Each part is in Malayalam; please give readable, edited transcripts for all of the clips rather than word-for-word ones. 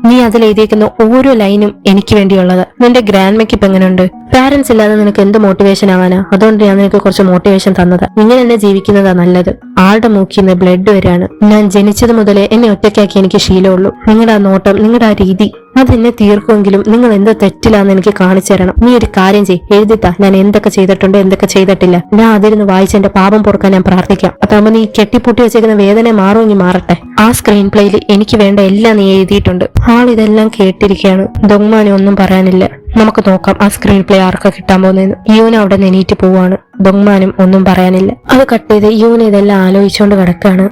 നീ അതിൽ എഴുതിയേക്കുന്ന ഓരോ ലൈനും എനിക്ക് വേണ്ടിയുള്ളത്. നിന്റെ ഗ്രാൻഡ് മേക്ക് ഇപ്പൊ എങ്ങനെയുണ്ട്? പാരന്റ്സ് ഇല്ലാതെ നിനക്ക് എന്ത് മോട്ടിവേഷൻ ആവാനാ? അതുകൊണ്ട് ഞാൻ നിനക്ക് കുറച്ച് മോട്ടിവേഷൻ തന്നത്. ഇങ്ങനെ എന്നെ ജീവിക്കുന്നതാ നല്ലത്. ആളുടെ മൂക്കിന്ന് ബ്ലഡ് വരാണ്. ഞാൻ ജനിച്ചത് മുതലേ എന്നെ ഒറ്റയ്ക്കാക്കി എനിക്ക് ശീലമുള്ളൂ. നിങ്ങളുടെ ആ നോട്ടം, നിങ്ങളുടെ ആ രീതി അതെന്നെ തീർക്കുമെങ്കിലും നിങ്ങൾ എന്ത് തെറ്റിലാന്ന് എനിക്ക് കാണിച്ചു തരണം. നീ ഒരു കാര്യം ചെയ്യ്, എഴുതിത്താ ഞാൻ എന്തൊക്കെ ചെയ്തിട്ടുണ്ട്, എന്തൊക്കെ ചെയ്തിട്ടില്ല. ഞാൻ അതിരുന്ന് വായിച്ച് എന്റെ പാപം പൊറുക്കാൻ ഞാൻ പ്രാർത്ഥിക്കാം. അതാകുമ്പോ നീ കെട്ടിപ്പൂട്ടി വെച്ചേക്കുന്ന വേദന മാറുമെങ്കിൽ മാറട്ടെ. ആ സ്ക്രീൻ പ്ലേയിൽ എനിക്ക് വേണ്ട എല്ലാം നീ എഴുതിയിട്ടുണ്ട്. ആളിതെല്ലാം കേട്ടിരിക്കുകയാണ്. ദൊങ്മാനെ ഒന്നും പറയാനില്ല. നമുക്ക് നോക്കാം ആ സ്ക്രീൻ പ്ലേ ആർക്കാ കിട്ടാൻ പോകുന്നതെന്ന്. യൂന അവിടെ നെനീറ്റ് പോവാണ്. ദൊങ്മാനും ഒന്നും പറയാനില്ല. അത് കട്ട് ചെയ്ത് യൂന ഇതെല്ലാം ആലോചിച്ചുകൊണ്ട് കിടക്കാണ്.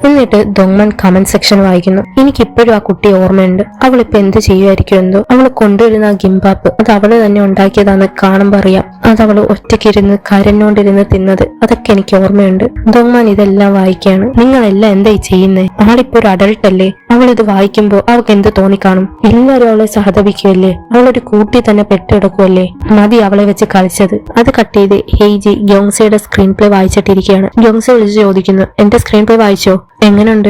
എന്നിട്ട് ദൊങ്മൻ കമന്റ് സെക്ഷൻ വായിക്കുന്നു. എനിക്കിപ്പോഴും ആ കുട്ടി ഓർമ്മയുണ്ട്. അവളിപ്പോ എന്ത് ചെയ്യുമായിരിക്കും എന്തോ. അവള് കൊണ്ടുവരുന്ന ആ ഗിംബാപ്പ് അത് അവള് തന്നെ ഉണ്ടാക്കിയതാന്ന് കാണുമ്പോ അറിയാം. അത് അവള് ഒറ്റയ്ക്കിരുന്ന് കരഞ്ഞോണ്ടിരുന്ന് തിന്നത് അതൊക്കെ എനിക്ക് ഓർമ്മയുണ്ട്. ദൊങ്മാൻ ഇതെല്ലാം വായിക്കാണ്. നിങ്ങളെല്ലാം എന്തായി ചെയ്യുന്നേ? ആളിപ്പോ ഒരു അഡൾട്ട് അല്ലേ? അവളിത് വായിക്കുമ്പോ അവൾക്ക് എന്ത് തോന്നിക്കാണും? എല്ലാരും അവളെ സഹതപിക്കുമല്ലേ? അവളൊരു കൂട്ടി തന്നെ പെട്ടെടുക്കുമല്ലേ? മതി അവളെ വെച്ച് കളിച്ചത്. അത് കട്ട് ചെയ്ത് ഹെയ്ജി ഗ്യോങ്സയുടെ സ്ക്രീൻ പ്ലേ വായിച്ചിട്ടിരിക്കുകയാണ്. ഗ്യോങ്സ വിളിച്ച് ചോദിക്കുന്നു, എന്റെ സ്ക്രീൻ പ്ലേ വായിച്ചോ? എങ്ങനെയുണ്ട്?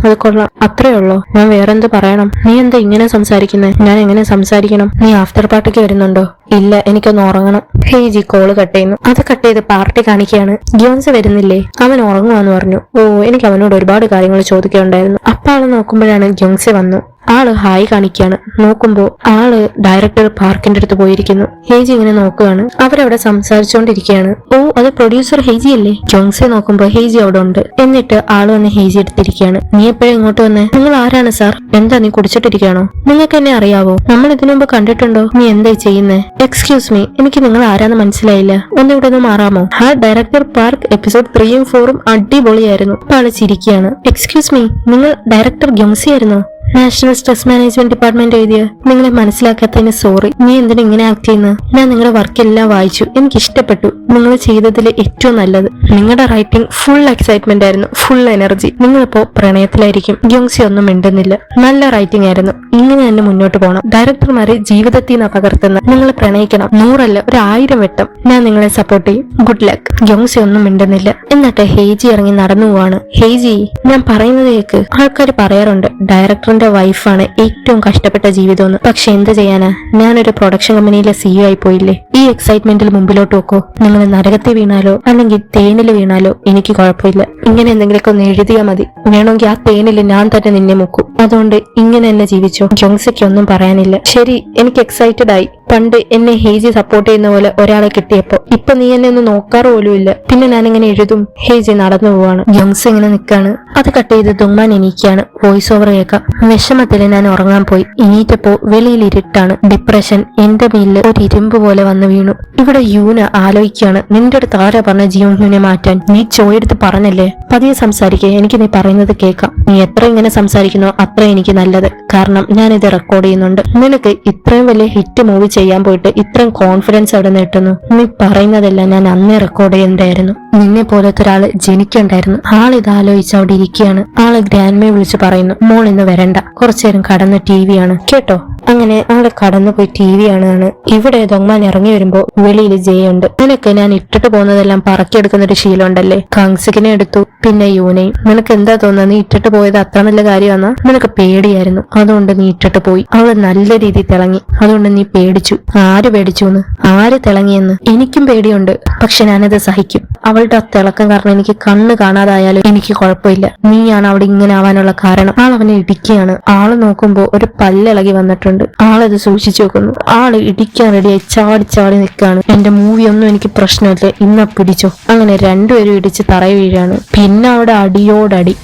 അത് കൊള്ളാം. അത്രേ ഉള്ളോ? ഞാൻ വേറെന്ത് പറയണം? നീ എന്താ ഇങ്ങനെ സംസാരിക്കുന്നേ? ഞാൻ എങ്ങനെ സംസാരിക്കണം? നീ ആഫ്റ്റർ പാർട്ടിക്ക് വരുന്നുണ്ടോ? ഇല്ല, എനിക്കൊന്ന് ഉറങ്ങണം. ഹെയ്ജി കോള് കട്ട് ചെയ്യുന്നു. അത് കട്ട് ചെയ്ത് പാർട്ടി കാണിക്കുകയാണ്. ഗ്യോൻസ് വരുന്നില്ലേ? അവൻ ഉറങ്ങുവാന്ന് പറഞ്ഞു. ഓ, എനിക്ക് അവനോട് ഒരുപാട് കാര്യങ്ങൾ ചോദിക്കാനുണ്ടായിരുന്നു. അപ്പൊ ആള് നോക്കുമ്പോഴാണ് ഗ്യോൻസ് വന്നു. ആള് ഹായ് കാണിക്കാണ്. നോക്കുമ്പോ ആള് ഡയറക്ടർ പാർക്കിന്റെ അടുത്ത് പോയിരിക്കുന്നു. ഹെയ്ജി ഇങ്ങനെ നോക്കുകയാണ്. അവരവിടെ സംസാരിച്ചുകൊണ്ടിരിക്കുകയാണ്. ഓ, അത് പ്രൊഡ്യൂസർ ഹെയ്ജി അല്ലേ? ജോങ്സെ നോക്കുമ്പോ ഹെയ്ജി അവിടെ ഉണ്ട്. എന്നിട്ട് ആള് വന്ന് ഹെയ്ജി എടുത്തിരിക്കുകയാണ്. നീ എപ്പോഴും ഇങ്ങോട്ട് വന്നേ? നിങ്ങൾ ആരാണ് സാർ? എന്താ നീ കുടിച്ചിട്ടിരിക്കുകയാണോ? നിങ്ങൾക്ക് എന്നെ അറിയാവോ? നമ്മൾ ഇതിനു മുമ്പ് കണ്ടിട്ടുണ്ടോ? നീ എന്തായി ചെയ്യുന്നേ? എക്സ്ക്യൂസ് മീ, എനിക്ക് നിങ്ങൾ ആരാന്ന് മനസ്സിലായില്ല. ഒന്ന് ഇവിടെ നിന്ന് മാറാമോ? ആ ഡയറക്ടർ പാർക്ക് എപ്പിസോഡ് 3ഉം 4ഉം അടിപൊളിയായിരുന്നു. ഇപ്പൊ ആള് ചിരിക്കുകയാണ്. എക്സ്ക്യൂസ് മീ, നിങ്ങൾ ഡയറക്ടർ ഗ്യോങ്സി ആയിരുന്നോ? നാഷണൽ സ്ട്രെസ് മാനേജ്മെന്റ് ഡിപ്പാർട്ട്മെന്റ് എഴുതിയ. നിങ്ങളെ മനസ്സിലാക്കാത്തതിന് സോറി. നീ എന്തിനാ ഇങ്ങനെ ആക്ട് ചെയ്യുന്നത്? ഞാൻ നിങ്ങളുടെ വർക്കെല്ലാം വായിച്ചു. എനിക്ക് ഇഷ്ടപ്പെട്ടു. നിങ്ങൾ ചെയ്തതിൽ ഏറ്റവും നല്ലത്. നിങ്ങളുടെ റൈറ്റിംഗ് ഫുൾ എക്സൈറ്റ്മെന്റ് ആയിരുന്നു, ഫുൾ എനർജി. നിങ്ങളിപ്പോ പ്രണയത്തിലായിരിക്കും. ഗ്യോങ്സി ഒന്നും മിണ്ടുന്നില്ല. നല്ല റൈറ്റിംഗ് ആയിരുന്നു. ഇങ്ങനെ തന്നെ മുന്നോട്ട് പോകണം. ഡയറക്ടർമാരെ ജീവിതത്തിൽ നിന്ന് പകർത്തുന്ന. നിങ്ങൾ പ്രണയിക്കണം. 100 ഒരു 1000 വട്ടം. ഞാൻ നിങ്ങളെ സപ്പോർട്ട് ചെയ്യും. Good luck. ഗ്യോങ്സി ഒന്നും മിണ്ടുന്നില്ല. എന്നിട്ട് ഹെയ്ജി ഇറങ്ങി നടന്നു പോവാണ്. ഹെയ്ജി, ഞാൻ പറയുന്നത് കേക്ക്. ആൾക്കാർ പറയാറുണ്ട് ഡയറക്ടറിന്റെ വൈഫാണ് ഏറ്റവും കഷ്ടപ്പെട്ട ജീവിതമെന്ന്. പക്ഷെ എന്ത് ചെയ്യാനാ, ഞാനൊരു പ്രൊഡക്ഷൻ കമ്പനിയിലെ CEO ആയി പോയില്ലേ. ഈ എക്സൈറ്റ്മെന്റിൽ മുമ്പിലോട്ട് വെക്കോ. നിങ്ങൾ നരകത്തിൽ വീണാലോ അല്ലെങ്കിൽ തേനിൽ വീണാലോ എനിക്ക് കുഴപ്പമില്ല. ഇങ്ങനെ എന്തെങ്കിലുമൊക്കെ ഒന്ന് എഴുതിയാൽ മതി. വേണമെങ്കിൽ ആ തേനിൽ ഞാൻ തന്നെ നിന്നെ മുക്കും. അതുകൊണ്ട് ഇങ്ങനെ തന്നെ ജീവിച്ചോ. ജോങ്സയ്ക്ക് ഒന്നും പറയാനില്ല. ശരി, എനിക്ക് എക്സൈറ്റഡ് ആയി. പണ്ട് എന്നെ ഹെയ്ജി സപ്പോർട്ട് ചെയ്യുന്ന പോലെ ഒരാളെ കിട്ടിയപ്പോ. ഇപ്പൊ നീ എന്നെ ഒന്ന് നോക്കാറ് പോലും ഇല്ല. പിന്നെ ഞാൻ ഇങ്ങനെ എഴുതും. ഹെയ്ജി നടന്നു പോവാണ്. ജോങ്സ് ഇങ്ങനെ നിൽക്കാണ്. അത് കട്ട് ചെയ്ത് ദുങ്മാൻ എണീക്കാണ്. വോയിസ് ഓവർ കേൾക്കാം. വിഷമത്തില് ഞാൻ ഉറങ്ങാൻ പോയി. എണീറ്റപ്പോ വെളിയിൽ ഇരുട്ടാണ്. ഡിപ്രഷൻ എന്റെ മേലില് ഒരു ഇരുമ്പ് പോലെ വന്നു വീണു. ഇവിടെ യൂന ആലോചിക്കാണ്. നിന്റെ അടുത്ത് ആരാ പറഞ്ഞ ജിയോനെ മാറ്റാൻ? നീ ചോയെടുത്ത് പറഞ്ഞല്ലേ. പതിയെ സംസാരിക്കേ, എനിക്ക് നീ പറയുന്നത് കേൾക്കാം. നീ എത്ര ഇങ്ങനെ സംസാരിക്കുന്നോ അത്ര എനിക്ക് നല്ലത്. കാരണം ഞാൻ ഇത് റെക്കോർഡ് ചെയ്യുന്നുണ്ട്. നിനക്ക് ഇത്രയും വലിയ ഹിറ്റ് മൂവി ചെയ്യാൻ പോയിട്ട് ഇത്രയും കോൺഫിഡൻസ് അവിടെ നേട്ടുന്നു. നീ പറയുന്നതെല്ലാം ഞാൻ അന്നേ റെക്കോർഡ് ചെയ്യണ്ടായിരുന്നു. നിന്നെ പോലത്തെ ഒരാള് ജനിക്കണ്ടായിരുന്നു. ആളിത് ആലോചിച്ച് അവിടെ ഇരിക്കുകയാണ്. ആള് ഗ്രാൻഡ്മയെ വിളിച്ച് പറയുന്നു, മോൾ ഇന്ന് വരണ്ട, കുറച്ചേരം കടന്ന് TV ആണ് കേട്ടോ. അങ്ങനെ ആള് കടന്നുപോയി TV ആണ്. ഇവിടെ ദൊങ്മാൻ ഇറങ്ങി വരുമ്പോ വെളിയിൽ ജയുണ്ട്. നിനക്ക് ഞാൻ ഇട്ടിട്ട് പോകുന്നതെല്ലാം പറക്കിയെടുക്കുന്ന ഒരു ശീലം ഉണ്ടല്ലേ. കാങ്സിക്കിനെ എടുത്തു, പിന്നെ യൂനയും. നിനക്ക് എന്താ തോന്നുന്നത്? നീ ഇട്ടിട്ട് പോയത് അത്ര നല്ല കാര്യമാണെന്നാ? നിനക്ക് പേടിയായിരുന്നു, അതുകൊണ്ട് നീ ഇട്ടിട്ട് പോയി. അവള് നല്ല രീതിയിൽ തിളങ്ങി, അതുകൊണ്ട് നീ പേടിച്ചു. ആര് പേടിച്ചു എന്ന്? ആര് തിളങ്ങിയെന്ന്? എനിക്കും പേടിയുണ്ട്, പക്ഷെ ഞാനത് സഹിക്കും. അവളുടെ ആ തിളക്കം കാരണം എനിക്ക് കണ്ണ് കാണാതായാലും എനിക്ക് കുഴപ്പമില്ല. നീയാണ് അവിടെ ഇങ്ങനെ ആവാനുള്ള കാരണം. ആളവനെ ഇടിക്കുകയാണ്. ആള് നോക്കുമ്പോ ഒരു പല്ലിളകി വന്നിട്ടുണ്ട്. ആളത് സൂക്ഷിച്ചു നോക്കുന്നു. ആള് ഇടിക്കാൻ റെഡിയായി ചാടി ചാടി നിൽക്കാണ്. എന്റെ മൂവി ഒന്നും എനിക്ക് പ്രശ്നമില്ല, ഇന്ന പിടിച്ചോ. അങ്ങനെ രണ്ടുപേരും ഇടിച്ച് തറയി വീഴാണ്. പിന്നെ അവിടെ അടിയോടടി.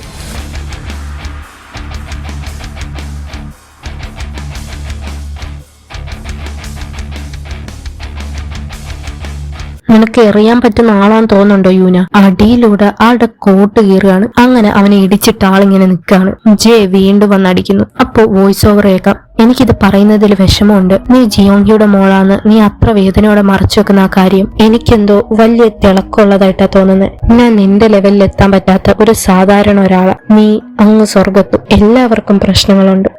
നിനക്ക് എറിയാൻ പറ്റുന്ന ആളാന്ന് തോന്നുന്നുണ്ടോ യൂന? അടിയിലൂടെ ആളുടെ കോട്ട് കീറുകയാണ്. അങ്ങനെ അവനെ ഇടിച്ചിട്ട് ആളിങ്ങനെ നിൽക്കുകയാണ്. ജെ വീണ്ടും വന്നടിക്കുന്നു. അപ്പോ വോയിസ് ഓവർ കേൾക്കാം. എനിക്കിത് പറയുന്നതിൽ വിഷമമുണ്ട്. നീ ജിയോങ്കിയുടെ മോളാന്ന് നീ അത്ര വേദനയോടെ മറച്ചു വെക്കുന്ന ആ കാര്യം എനിക്കെന്തോ വലിയ തിളക്കമുള്ളതായിട്ടാ തോന്നുന്നത്. ഞാൻ നിന്റെ ലെവലിൽ എത്താൻ പറ്റാത്ത ഒരു സാധാരണ ഒരാളാ. നീ അങ്ങ് സ്വർഗത്തും. എല്ലാവർക്കും പ്രശ്നങ്ങളുണ്ട്.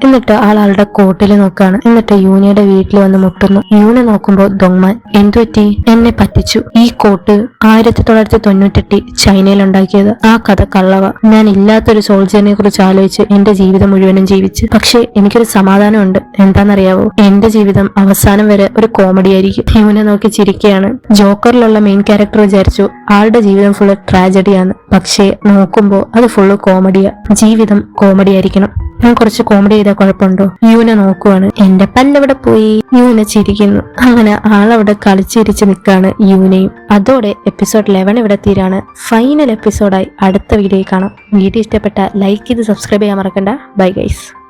എന്നിട്ട് ആളുടെ കോട്ടിൽ നോക്കാണ്. എന്നിട്ട് യൂനയുടെ വീട്ടിൽ വന്ന് മുട്ടുന്നു. യൂന നോക്കുമ്പോ ദൊങ്മാൻ എന്തുപറ്റി? എന്നെ പറ്റിച്ചു. ഈ കോട്ട് 1998 ചൈനയിൽ ഉണ്ടാക്കിയത്. ആ കഥ കള്ളവ. ഞാൻ ഇല്ലാത്തൊരു സോൾജറിനെ കുറിച്ച് ആലോചിച്ച് എന്റെ ജീവിതം മുഴുവനും ജീവിച്ച്. പക്ഷെ എനിക്കൊരു സമാധാനമുണ്ട്. എന്താണെന്നറിയാവോ? എന്റെ ജീവിതം അവസാനം വരെ ഒരു കോമഡി ആയിരിക്കും. യൂന നോക്കി ചിരിക്കുകയാണ്. ജോക്കറിലുള്ള മെയിൻ ക്യാരക്ടർ വിചാരിച്ചു ആളുടെ ജീവിതം ഫുള്ള് ട്രാജഡിയാണ്. പക്ഷേ നോക്കുമ്പോ അത് ഫുള്ള് കോമഡിയാ. ജീവിതം കോമഡി ആയിരിക്കണം. ഞാൻ കുറച്ച് കോമഡി ചെയ്താൽ കുഴപ്പമുണ്ടോ? യൂന നോക്കുവാണ്. എന്റെ പല്ലെവിടെ പോയി? യൂന ചിരിക്കുന്നു. അങ്ങനെ ആളവിടെ കളിച്ചിരിച്ച് നിൽക്കാണ് യൂനയും. അതോടെ എപ്പിസോഡ് 11 ഇവിടെ തീരാണ്. ഫൈനൽ എപ്പിസോഡായി അടുത്ത വീഡിയോയിൽ കാണാം. വീഡിയോ ഇഷ്ടപ്പെട്ട ലൈക്ക് ചെയ്ത് സബ്സ്ക്രൈബ് ചെയ്യാൻ മറക്കണ്ട. Bye guys.